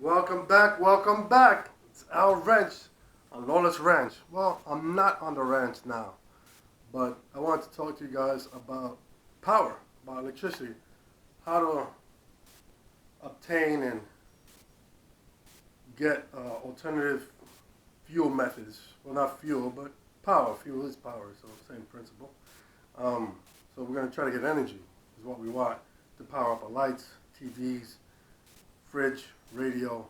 Welcome back. It's Al Ranch on Lawless Ranch. Well, I'm not on the ranch now, but I want to talk to you guys about power, about electricity, how to obtain and get alternative fuel methods. Well, not fuel, but power. Fuel is power, so same principle. So we're going to try to get energy, is what we want, to power up our lights, TVs, fridge, radio,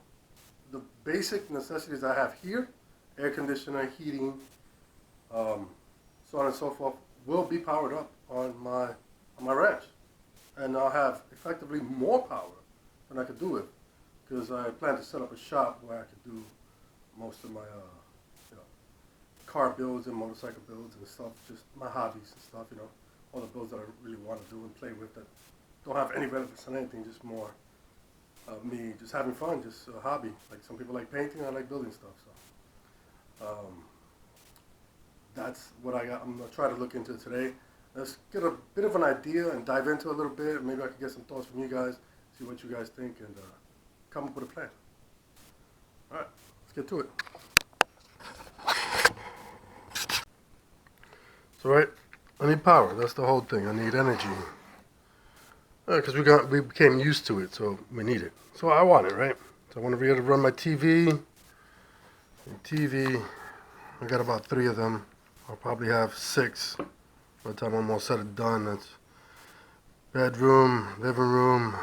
the basic necessities I have here, air conditioner, heating, so on and so forth, will be powered up on my ranch. And I'll have effectively more power than I could do with, because I plan to set up a shop where I could do most of my car builds and motorcycle builds and stuff, just my hobbies and stuff, all the builds that I really want to do and play with that don't have any relevance on anything, just more me just having fun, just a hobby. Like some people like painting, I like building stuff. So that's what I'm gonna try to look into today. Let's get a bit of an idea and dive into a little bit. Maybe I can get some thoughts from you guys, see what you guys think, and come up with a plan. All right, let's get to it. So right, I need power. That's the whole thing. I need energy. Because we became used to it, so we need it. So I want it, right? So I want to be able to run my TV. I got about 3 of them. I'll probably have 6 by the time I'm all said and done. That's bedroom, living room,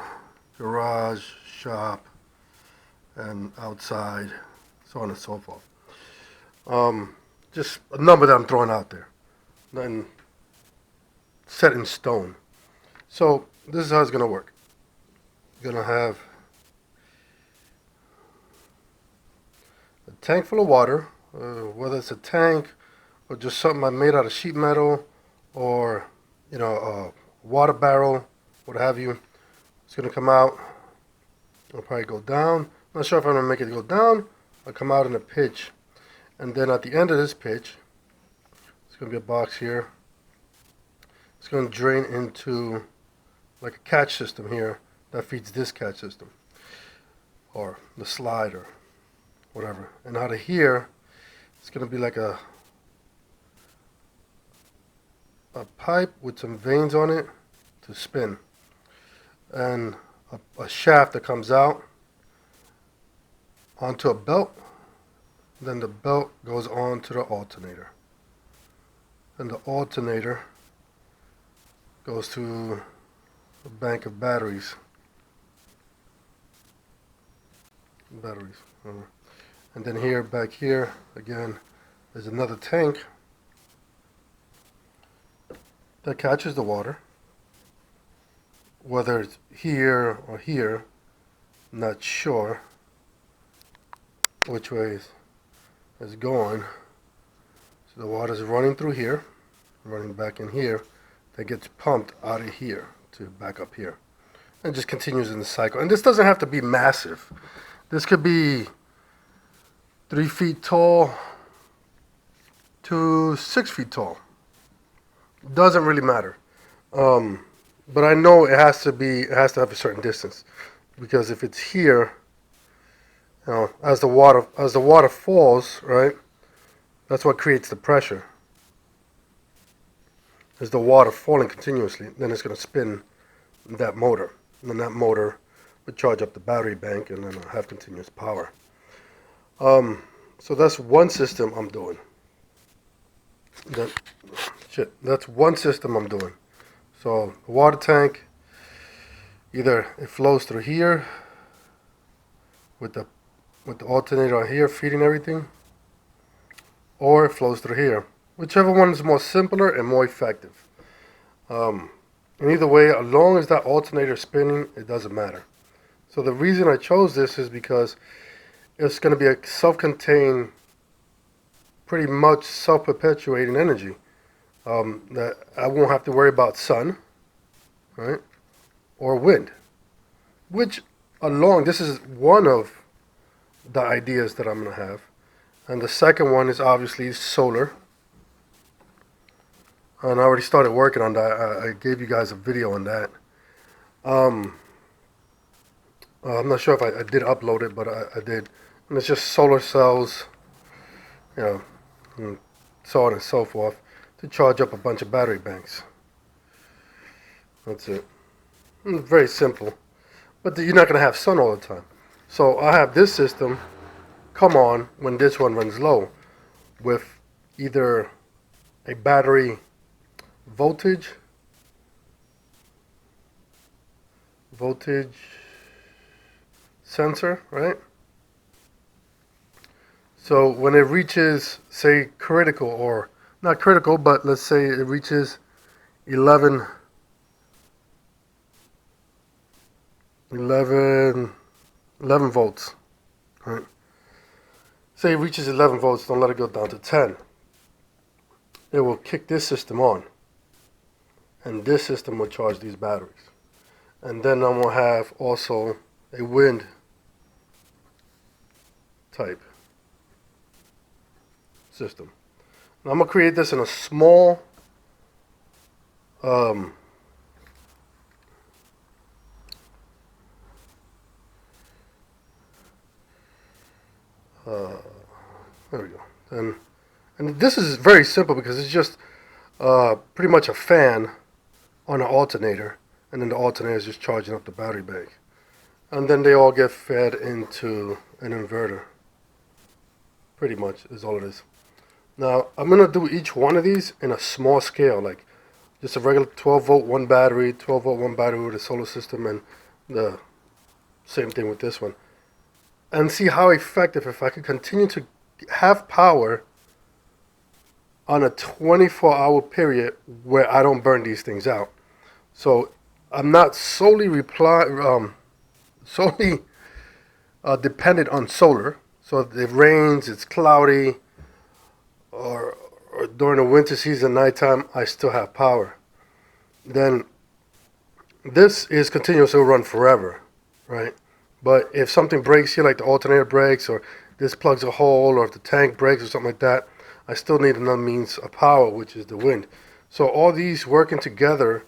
garage, shop, and outside, so on and so forth. Just a number that I'm throwing out there. Nothing set in stone. So this is how it's going to work. You're going to have a tank full of water, whether it's a tank or just something I made out of sheet metal or, a water barrel, what have you. It's going to come out. It'll probably go down. I'm not sure if I'm going to make it go down. I'll come out in a pitch. And then at the end of this pitch, it's going to be a box here. It's going to drain into like a catch system here that feeds this catch system or the slide or whatever. And out of here, it's going to be like a pipe with some vanes on it to spin, and a shaft that comes out onto a belt. Then the belt goes on to the alternator, and the alternator goes to a bank of batteries. And then here, back here, again, there's another tank that catches the water. Whether it's here or here, not sure which way is going. So the water's running through here, running back in here, that gets pumped out of here to back up here, and just continues in the cycle. And this doesn't have to be massive. This could be 3 feet tall to 6 feet tall. Doesn't really matter. But I know it has to have a certain distance, because if it's here, as the water falls, right, that's what creates the pressure. Is the water falling continuously, then it's going to spin that motor. And then that motor would charge up the battery bank, and then I'll have continuous power. So that's one system I'm doing. That's one system I'm doing. So the water tank, either it flows through here with the alternator on here feeding everything, or it flows through here. Whichever one is more simpler and more effective. And either way, as long as that alternator is spinning, it doesn't matter. So the reason I chose this is because it's going to be a self-contained, pretty much self-perpetuating energy. That I won't have to worry about sun, right, or wind. This is one of the ideas that I'm going to have. And the second one is obviously solar. And I already started working on that. I gave you guys a video on that. I'm not sure if I did upload it, but I did. And it's just solar cells, you know, and so on and so forth, to charge up a bunch of battery banks. That's it. It's very simple. But you're not going to have sun all the time. So I have this system come on when this one runs low with either a battery voltage sensor, right? So when it reaches, say, critical, or not critical, but let's say it reaches 11 volts, right? Say it reaches 11 volts, don't let it go down to 10. It will kick this system on, and this system will charge these batteries. And then I'm going to have also a wind type system. Now I'm going to create this in a small there we go. And this is very simple because it's just pretty much a fan on an alternator, and then the alternator is just charging up the battery bank. And then they all get fed into an inverter. Pretty much is all it is. Now I'm going to do each one of these in a small scale, like just a regular 12 volt one battery, 12 volt one battery with a solar system, and the same thing with this one. And see how effective, if I could continue to have power on a 24-hour period where I don't burn these things out. So I'm not solely dependent on solar. So if it rains, it's cloudy, or during the winter season, nighttime, I still have power. Then this is continuous, it will run forever, right? But if something breaks here, like the alternator breaks, or this plugs a hole, or if the tank breaks or something like that, I still need another means of power, which is the wind. So all these working together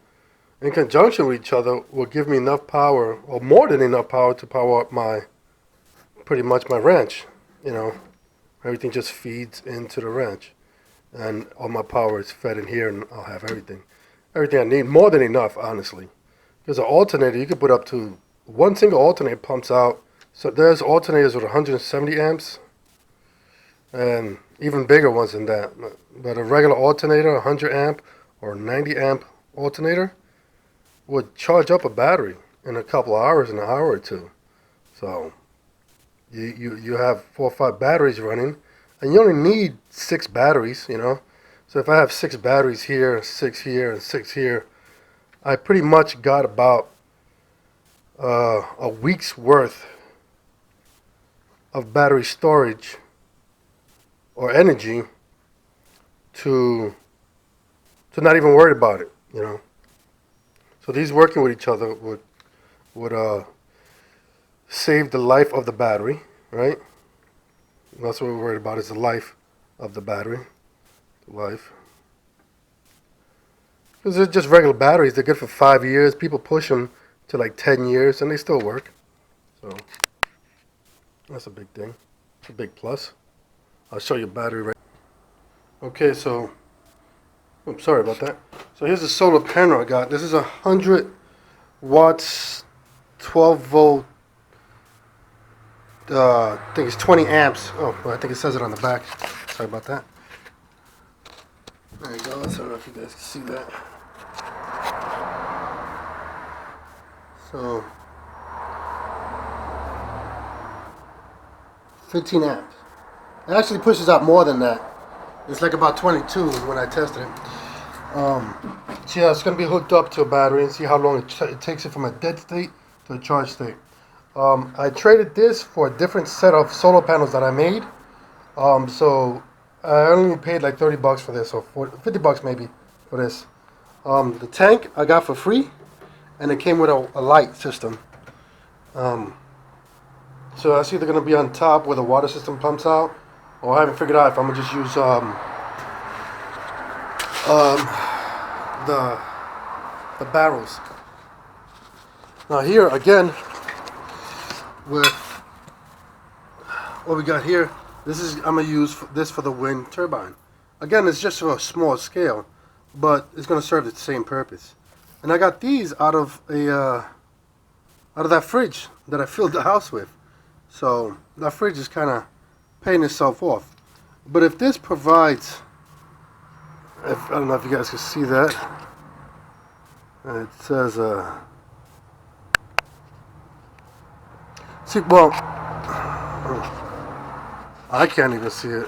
in conjunction with each other will give me enough power, or more than enough power, to power up pretty much my ranch. You know, everything just feeds into the ranch, and all my power is fed in here, and I'll have everything I need, more than enough, honestly. Because an alternator, you could put up to one single alternator pumps out. So there's alternators with 170 amps, and even bigger ones than that. But a regular alternator, 100 amp or 90 amp alternator, would charge up a battery in a couple of hours, an hour or two. So you have 4 or 5 batteries running, and you only need 6 batteries, you know. So if I have 6 batteries here, 6 here, and 6 here, I pretty much got about a week's worth of battery storage or energy to not even worry about it, you know. So these working with each other would save the life of the battery, right? And that's what we're worried about, is the life of the battery. Life. Because they're just regular batteries. They're good for 5 years. People push them to like 10 years, and they still work. So that's a big thing. It's a big plus. I'll show you battery right. Okay, so I'm sorry about that. So here's the solar panel I got. This is 100 watts, 12 volt. I think it's 20 amps. Oh, well, I think it says it on the back. Sorry about that. There you go. I don't know if you guys can see that. So 15 amps. It actually pushes out more than that. It's like about 22 when I tested it. So yeah, it's going to be hooked up to a battery and see how long it takes it from a dead state to a charged state. I traded this for a different set of solar panels that I made. So I only paid like $30 for this, or $50 maybe for this. The tank I got for free, and it came with a light system. So that's either going to be on top where the water system pumps out, or I haven't figured out if I'm going to just use the barrels. Now here again, with what we got here. I'm gonna use this for the wind turbine. Again, it's just for a small scale, but it's gonna serve the same purpose. And I got these out of that fridge that I filled the house with. So that fridge is kind of paying itself off. But if this provides, I don't know if you guys can see that. It says, see, well, I can't even see it.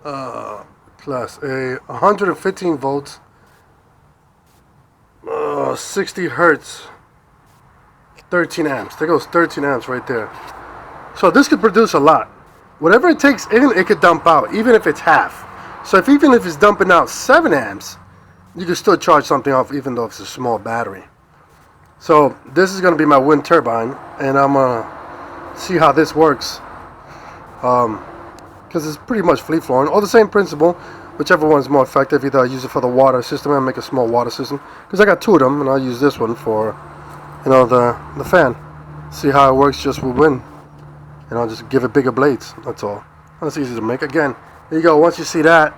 Class A, 115 volts, 60 hertz, 13 amps. There goes 13 amps right there. So this could produce a lot. Whatever it takes in, it could dump out, even if it's half. So even if it's dumping out 7 amps, you can still charge something off, even though it's a small battery. So this is going to be my wind turbine, and I'm going to see how this works. Because it's pretty much free flowing. All the same principle, whichever one is more effective. Either I use it for the water system and make a small water system, because I got 2 of them, and I'll use this one for, the fan. See how it works just with wind. And I'll just give it bigger blades. That's all. That's easy to make. Again, there you go. Once you see that,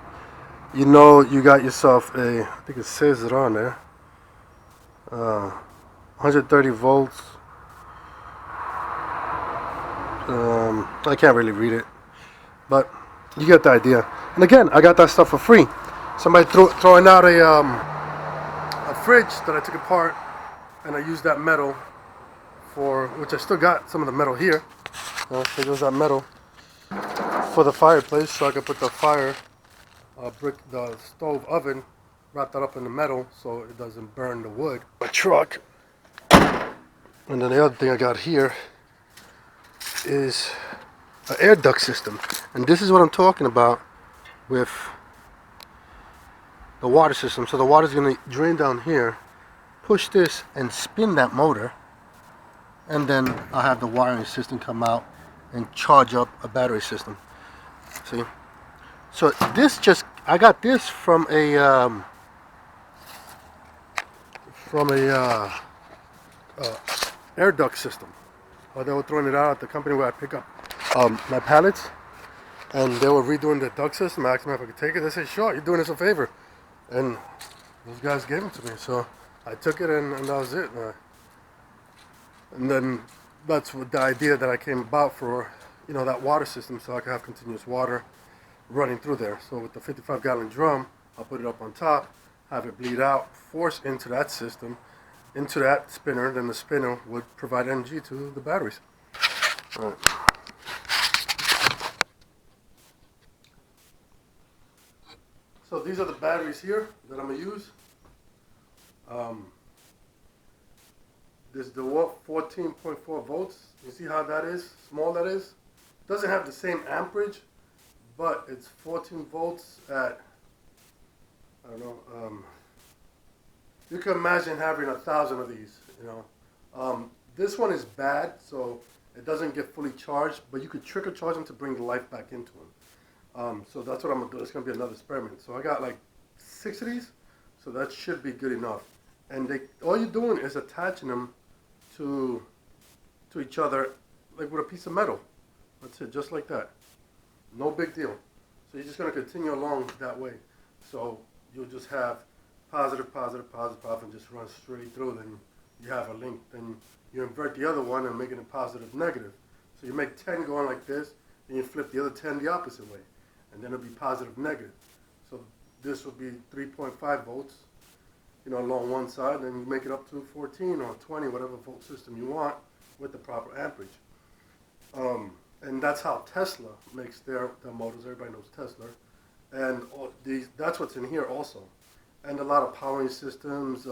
you know you got yourself I think it says it on there, 130 volts. I can't really read it, but you get the idea. And again, I got that stuff for free. Somebody throwing out a fridge that I took apart, and I used that metal for, which I still got some of the metal here. There goes that metal for the fireplace, so I could put the the stove oven, wrap that up in the metal so it doesn't burn the wood. My truck. And then the other thing I got here is an air duct system, and this is what I'm talking about with the water system. So the water is going to drain down here, push this and spin that motor, and then I'll have the wiring system come out and charge up a battery system. See? So I got this from a air duct system. They were throwing it out at the company where I pick up my pallets, and they were redoing the duct system. I asked them if I could take it. They said, sure, you're doing us a favor. And those guys gave it to me, so I took it, and that was it. And then that's what the idea that I came about for, that water system, so I could have continuous water running through there. So with the 55-gallon drum, I'll put it up on top, have it bleed out, force into that system, into that spinner, then the spinner would provide energy to the batteries. All right. So these are the batteries here that I'm going to use. This is the 14.4 volts. You see how that is? Small that is? Doesn't have the same amperage, but it's 14 volts at, I don't know, you can imagine having 1,000 of these, This one is bad, so it doesn't get fully charged, but you could trickle charge them to bring the life back into them. So that's what I'm going to do. It's going to be another experiment. So I got like 6 of these, so that should be good enough. And all you're doing is attaching them to each other like with a piece of metal. That's it, just like that. No big deal. So you're just going to continue along that way. So you'll just have positive, positive, positive, positive, and just run straight through. Then you have a link. Then you invert the other one and make it a positive, negative. So you make 10 going like this, and you flip the other 10 the opposite way. And then it'll be positive, negative. So this will be 3.5 volts, along one side. Then you make it up to 14 or 20, whatever volt system you want with the proper amperage. And that's how Tesla makes their motors. Everybody knows Tesla. And that's what's in here also. And a lot of powering systems,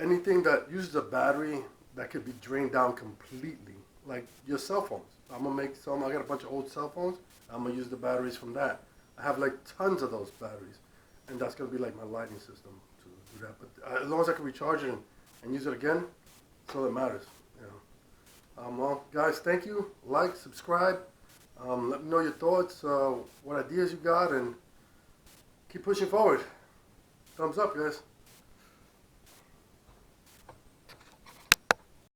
anything that uses a battery that could be drained down completely, like your cell phones. I'm going to make some. I got a bunch of old cell phones. I'm going to use the batteries from that. I have like tons of those batteries. And that's going to be like my lighting system to do that. But as long as I can recharge it and use it again, that's all that matters. Well, guys, thank you. Like, subscribe. Let me know your thoughts, what ideas you got, and keep pushing forward. Thumbs up, guys.